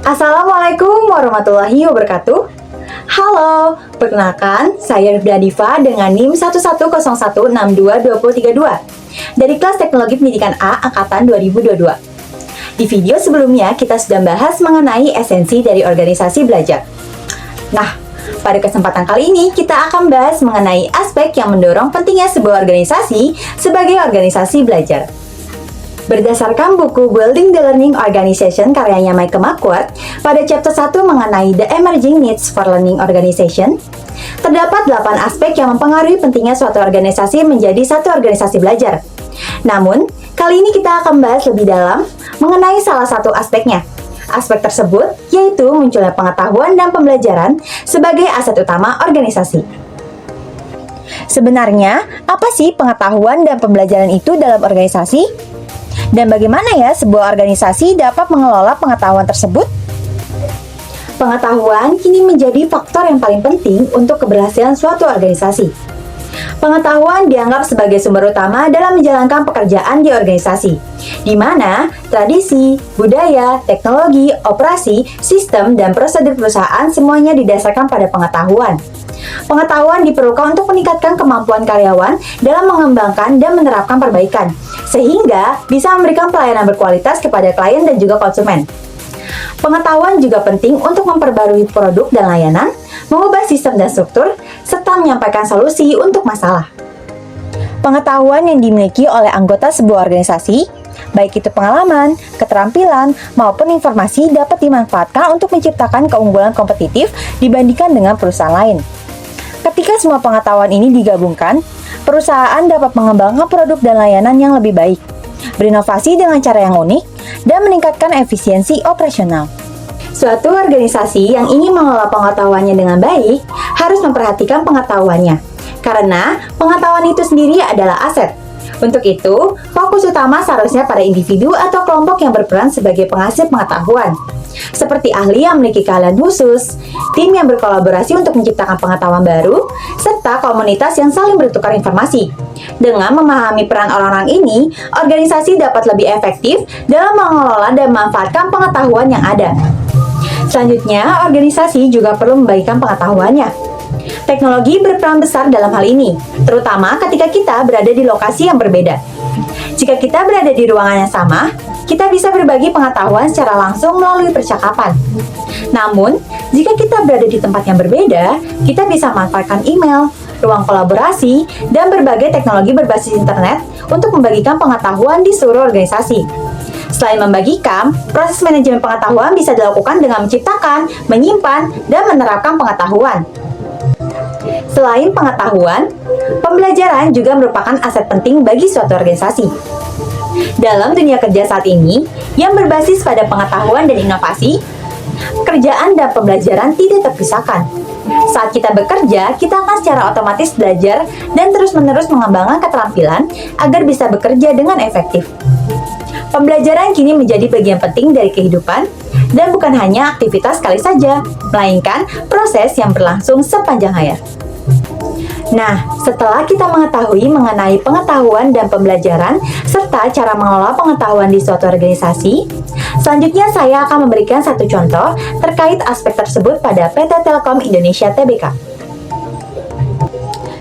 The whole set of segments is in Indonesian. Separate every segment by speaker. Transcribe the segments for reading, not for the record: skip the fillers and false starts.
Speaker 1: Assalamualaikum warahmatullahi wabarakatuh. Halo, perkenalkan saya Rifda Diva dengan NIM 1101622032 dari kelas Teknologi Pendidikan A Angkatan 2022. Di video sebelumnya kita sudah bahas mengenai esensi dari organisasi belajar. Nah, pada kesempatan kali ini kita akan bahas mengenai aspek yang mendorong pentingnya sebuah organisasi sebagai organisasi belajar. Berdasarkan buku Building the Learning Organization karyanya Michael McCord, pada chapter 1 mengenai The Emerging Needs for Learning Organization, terdapat 8 aspek yang mempengaruhi pentingnya suatu organisasi menjadi satu organisasi belajar. Namun, kali ini kita akan bahas lebih dalam mengenai salah satu aspeknya. Aspek tersebut yaitu munculnya pengetahuan dan pembelajaran sebagai aset utama organisasi. Sebenarnya, apa sih pengetahuan dan pembelajaran itu dalam organisasi? Dan bagaimana ya sebuah organisasi dapat mengelola pengetahuan tersebut? Pengetahuan kini menjadi faktor yang paling penting untuk keberhasilan suatu organisasi. Pengetahuan dianggap sebagai sumber utama dalam menjalankan pekerjaan di organisasi, di mana tradisi, budaya, teknologi, operasi, sistem, dan prosedur perusahaan semuanya didasarkan pada pengetahuan. Pengetahuan diperlukan untuk meningkatkan kemampuan karyawan dalam mengembangkan dan menerapkan perbaikan, sehingga bisa memberikan pelayanan berkualitas kepada klien dan juga konsumen. Pengetahuan juga penting untuk memperbarui produk dan layanan, mengubah sistem dan struktur, serta menyampaikan solusi untuk masalah. Pengetahuan yang dimiliki oleh anggota sebuah organisasi, baik itu pengalaman, keterampilan, maupun informasi dapat dimanfaatkan untuk menciptakan keunggulan kompetitif dibandingkan dengan perusahaan lain. Ketika semua pengetahuan ini digabungkan, perusahaan dapat mengembangkan produk dan layanan yang lebih baik, berinovasi dengan cara yang unik, dan meningkatkan efisiensi operasional. Suatu organisasi yang ingin mengelola pengetahuannya dengan baik harus memperhatikan pengetahuannya, karena pengetahuan itu sendiri adalah aset. Untuk itu, fokus utama seharusnya pada individu atau kelompok yang berperan sebagai penghasil pengetahuan, seperti ahli yang memiliki keahlian khusus, tim yang berkolaborasi untuk menciptakan pengetahuan baru, serta komunitas yang saling bertukar informasi. Dengan memahami peran orang-orang ini, organisasi dapat lebih efektif dalam mengelola dan memanfaatkan pengetahuan yang ada. Selanjutnya, organisasi juga perlu membagikan pengetahuannya. Teknologi berperan besar dalam hal ini, terutama ketika kita berada di lokasi yang berbeda. Jika kita berada di ruangan yang sama, kita bisa berbagi pengetahuan secara langsung melalui percakapan. Namun, jika kita berada di tempat yang berbeda, kita bisa manfaatkan email, ruang kolaborasi, dan berbagai teknologi berbasis internet untuk membagikan pengetahuan di seluruh organisasi. Selain membagikan, proses manajemen pengetahuan bisa dilakukan dengan menciptakan, menyimpan, dan menerapkan pengetahuan. Selain pengetahuan, pembelajaran juga merupakan aset penting bagi suatu organisasi. Dalam dunia kerja saat ini, yang berbasis pada pengetahuan dan inovasi, pekerjaan dan pembelajaran tidak terpisahkan. Saat kita bekerja, kita akan secara otomatis belajar dan terus-menerus mengembangkan keterampilan agar bisa bekerja dengan efektif. Pembelajaran kini menjadi bagian penting dari kehidupan dan bukan hanya aktivitas sekali saja, melainkan proses yang berlangsung sepanjang hayat. Nah, setelah kita mengetahui mengenai pengetahuan dan pembelajaran serta cara mengelola pengetahuan di suatu organisasi, selanjutnya saya akan memberikan satu contoh terkait aspek tersebut pada PT Telkom Indonesia Tbk.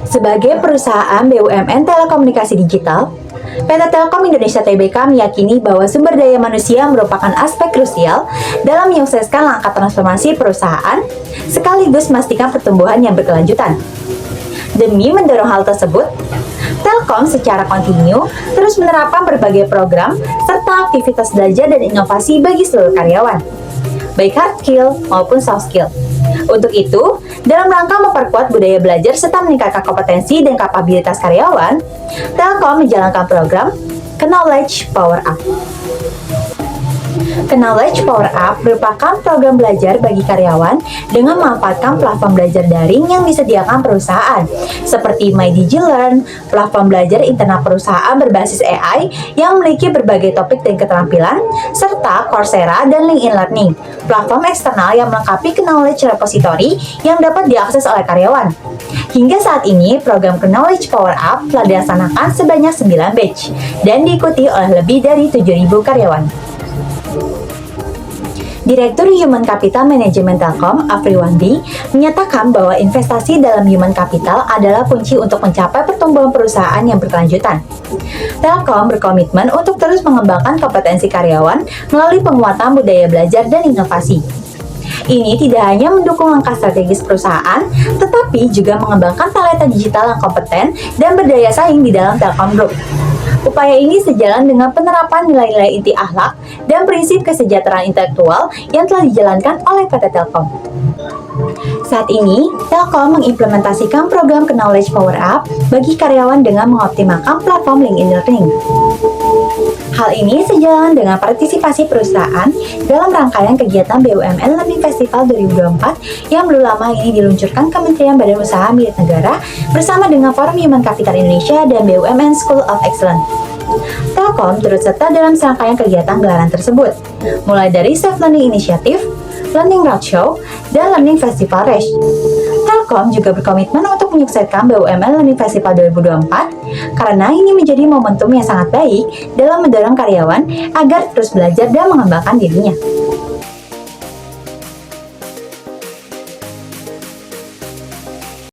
Speaker 1: Sebagai perusahaan BUMN telekomunikasi digital, PT Telkom Indonesia Tbk meyakini bahwa sumber daya manusia merupakan aspek krusial dalam menyukseskan langkah transformasi perusahaan, sekaligus memastikan pertumbuhan yang berkelanjutan. Demi mendorong hal tersebut, Telkom secara kontinu terus menerapkan berbagai program serta aktivitas belajar dan inovasi bagi seluruh karyawan, baik hard skill maupun soft skill. Untuk itu, dalam rangka memperkuat budaya belajar serta meningkatkan kompetensi dan kapabilitas karyawan, Telkom menjalankan program Knowledge Power Up. Knowledge Power Up merupakan program belajar bagi karyawan dengan memanfaatkan platform belajar daring yang disediakan perusahaan, seperti MyDigiLearn, platform belajar internal perusahaan berbasis AI yang memiliki berbagai topik dan keterampilan, serta Coursera dan LinkedIn Learning, platform eksternal yang melengkapi Knowledge Repository yang dapat diakses oleh karyawan. Hingga saat ini, program Knowledge Power Up telah dilaksanakan sebanyak 9 batch dan diikuti oleh lebih dari 7.000 karyawan. Direktur Human Capital Management Telkom, Afriwandi, menyatakan bahwa investasi dalam human capital adalah kunci untuk mencapai pertumbuhan perusahaan yang berkelanjutan. Telkom berkomitmen untuk terus mengembangkan kompetensi karyawan melalui penguatan budaya belajar dan inovasi. Ini tidak hanya mendukung langkah strategis perusahaan, tetapi juga mengembangkan talenta digital yang kompeten dan berdaya saing di dalam Telkom Group. Upaya ini sejalan dengan penerapan nilai-nilai inti akhlak dan prinsip kesejahteraan intelektual yang telah dijalankan oleh PT Telkom. Saat ini, Telkom mengimplementasikan program Knowledge Power Up bagi karyawan dengan mengoptimalkan platform LinkedIn Learning. Hal ini sejalan dengan partisipasi perusahaan dalam rangkaian kegiatan BUMN Learning Festival 2024 yang belum lama ini diluncurkan Kementerian Badan Usaha Milik Negara bersama dengan Forum Human Capital Indonesia dan BUMN School of Excellence. Telkom turut serta dalam serangkaian kegiatan gelaran tersebut, mulai dari Self Learning Initiative, Learning Roadshow, dan Learning Festival Rush. Telkom juga berkomitmen untuk menyukseskan BUMN Learning Festival 2024 karena ini menjadi momentum yang sangat baik dalam mendorong karyawan agar terus belajar dan mengembangkan dirinya.